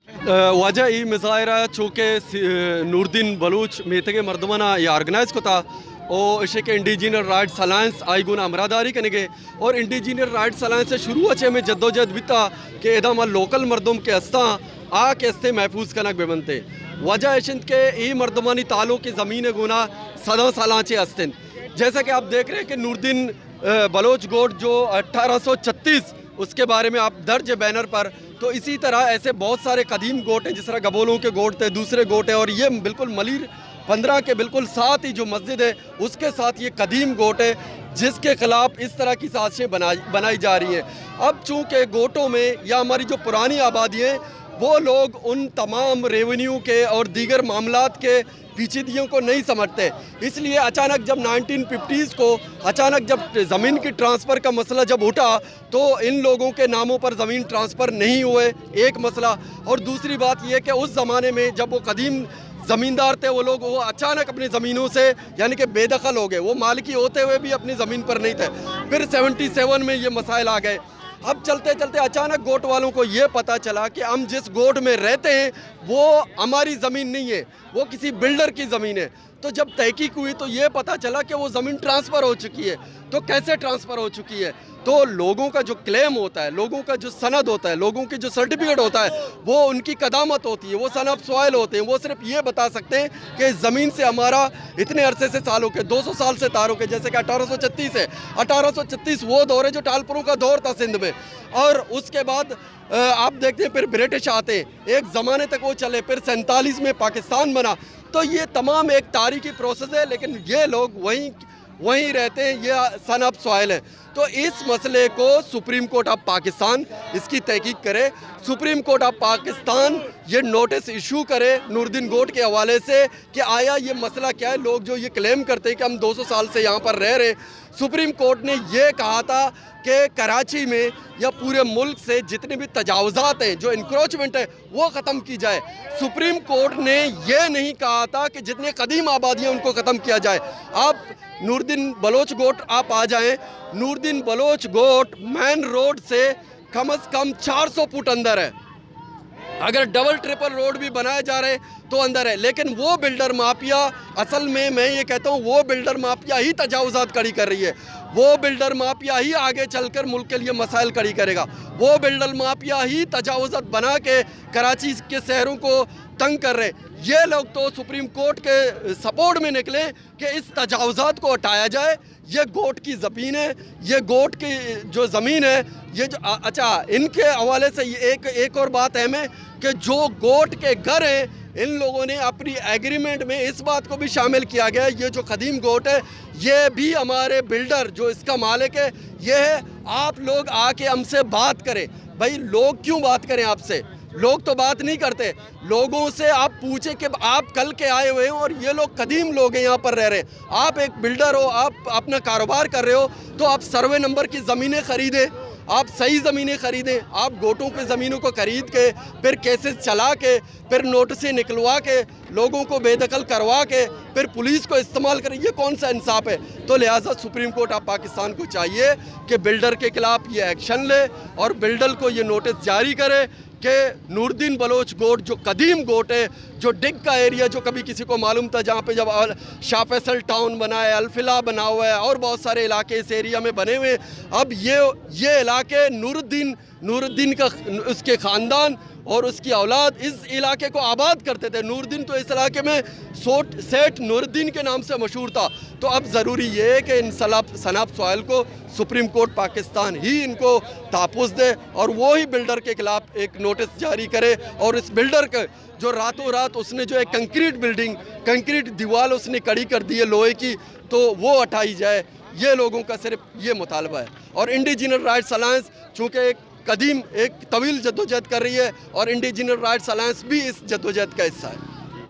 वजह ई मुजाहरा चूँकि नूरदीन बलूच मेतगे मर्दमना ये ऑर्गेनाइज को था और इसे के इंडिजिनल राइट्स अलायंस आई गुना अमरादारी करेंगे और इंडिजिनल राइट्स अलायंस से शुरू अच्छे में जद्दोजहद बिता कि एदम लोकल मर्दम के हस्ता आ के हस्ते महफूज कनक बेबनते वजह एशिंद के ई मर्दमानी तालों की ज़मीन गुना सदा सालाचे हस्तिन। जैसा कि आप देख रहे हैं कि नूरदीन बलोच गोट जो 1836 उसके बारे में आप दर्ज है बैनर पर, तो इसी तरह ऐसे बहुत सारे कदीम गोट हैं जिस तरह गबोलों के गोट थे, दूसरे गोट हैं और ये बिल्कुल मलिर 15 के बिल्कुल साथ ही जो मस्जिद है उसके साथ ये कदीम गोट है जिसके खिलाफ इस तरह की साजिशें बनाई जा रही हैं। अब चूँकि गोटों में या हमारी जो पुरानी आबादी है वो लोग उन तमाम रेवेन्यू के और दीगर मामलात के पेचीदगियों को नहीं समझते, इसलिए अचानक जब 1950s को अचानक जब ज़मीन की ट्रांसफ़र का मसला जब उठा तो इन लोगों के नामों पर ज़मीन ट्रांसफ़र नहीं हुए, एक मसला। और दूसरी बात यह कि उस ज़माने में जब वो कदीम ज़मींदार थे वो लोग वो अचानक अपनी ज़मीनों से यानी कि बेदखल हो गए, वो मालिकी होते हुए भी अपनी ज़मीन पर नहीं थे। फिर 77 में ये मसाइल आ गए। अब चलते चलते अचानक गोट वालों को ये पता चला कि हम जिस गोट में रहते हैं वो हमारी ज़मीन नहीं है, वो किसी बिल्डर की ज़मीन है। तो जब तहकीक हुई तो ये पता चला कि वो ज़मीन ट्रांसफ़र हो चुकी है। तो कैसे ट्रांसफ़र हो चुकी है? तो लोगों का जो क्लेम होता है, लोगों का जो सनद होता है, लोगों की जो सर्टिफिकेट होता है वो उनकी कदामत होती है, वो सन ऑफ सॉइल होते हैं। वो सिर्फ ये बता सकते हैं कि इस ज़मीन से हमारा इतने अरसे से सालों के 200 साल से तारुक है। जैसे कि 1836 है, 1836 वो दौर है जो टालपुरों का दौर था सिंध में। और उसके बाद आप देखते हैं फिर ब्रिटिश आते हैं, एक ज़माने तक वो चले, फिर 47 में पाकिस्तान बना। तो ये तमाम एक तारीखी प्रोसेस है, लेकिन ये लोग वहीं रहते हैं, ये सन ऑफ सॉइल है। तो इस मसले को सुप्रीम कोर्ट ऑफ पाकिस्तान इसकी तहकीक करे, सुप्रीम कोर्ट ऑफ पाकिस्तान ये नोटिस इशू करे नूरदीन गोट के हवाले से कि आया ये मसला क्या है। लोग जो ये क्लेम करते हैं कि हम 200 साल से यहाँ पर रह रहे, सुप्रीम कोर्ट ने ये कहा था कि कराची में या पूरे मुल्क से जितने भी तजावुज़ात हैं, जो इंक्रोचमेंट है, वो ख़त्म की जाए। सुप्रीम कोर्ट ने ये नहीं कहा था कि जितने कदीम आबादियाँ उनको ख़त्म किया जाए। आप नूरदीन बलोच गोट आप आ जाएं, नूरदीन बलोच गोट मेन रोड से कम से कम 400 फुट अंदर है। अगर डबल ट्रिपल रोड भी बनाए जा रहे तो अंदर है, लेकिन वो बिल्डर माफिया असल में मैं ये कहता हूँ वो बिल्डर माफिया ही तजावुज़ात खड़ी कर रही है। वो बिल्डर माफिया ही आगे चलकर मुल्क के लिए मसाइल खड़ी करेगा। वो बिल्डर माफिया ही तजावुज़ात बना के कराची के शहरों को तंग कर रहे। ये लोग तो सुप्रीम कोर्ट के सपोर्ट में निकले कि इस तजावुज़ात को हटाया जाए। ये गोट की ज़मीन है, ये गोट की जो ज़मीन है, ये जो अच्छा इनके हवाले से एक और बात अहम है कि जो गोट के घर हैं इन लोगों ने अपनी एग्रीमेंट में इस बात को भी शामिल किया गया है, ये जो कदीम गोट है ये भी हमारे बिल्डर जो इसका मालिक है ये है। आप लोग आके हमसे बात करें। भाई लोग क्यों बात करें आपसे? लोग तो बात नहीं करते। लोगों से आप पूछें कि आप कल के आए हुए हैं और ये लोग कदीम लोग हैं, यहाँ पर रह रहे हैं। आप एक बिल्डर हो, आप अपना कारोबार कर रहे हो तो आप सर्वे नंबर की ज़मीनें ख़रीदें, आप सही ज़मीनें ख़रीदें। आप गोटों की ज़मीनों को ख़रीद के फिर केसेस चला के फिर नोटिसें निकलवा के लोगों को बेदखल करवा के फिर पुलिस को इस्तेमाल करें, ये कौन सा इंसाफ है? तो लिहाजा सुप्रीम कोर्ट ऑफ पाकिस्तान को चाहिए कि बिल्डर के खिलाफ ये एक्शन ले और बिल्डर को ये नोटिस जारी करे कि नूरदीन बलोच गोट जो कदीम गोट है, जो डिग का एरिया जो कभी किसी को मालूम था, जहाँ पे जब शाह फैसल टाउन बना है, अल्फिला बना हुआ है और बहुत सारे इलाके इस एरिया में बने हुए हैं। अब ये इलाके नूरदीन का उसके ख़ानदान और उसकी औलाद इस इलाके को आबाद करते थे। नूरदीन तो इस इलाके में सेठ नूरदीन के नाम से मशहूर था। तो अब ज़रूरी ये है कि इन सनाब सॉइल को सुप्रीम कोर्ट पाकिस्तान ही इनको तहफ़्फ़ुज़ दे और वो ही बिल्डर के खिलाफ एक नोटिस जारी करे और इस बिल्डर के जो रातों रात उसने जो एक कंक्रीट दीवार उसने खड़ी कर दी है लोहे की, तो वो हटाई जाए। ये लोगों का सिर्फ ये मुतालबा है। और इंडिजिनल राइट्स अलायंस चूँकि एक तवील जद्दोजहद कर रही है और इंडिजिनल राइट्स अलायंस भी इस जद्दोजहद का हिस्सा है।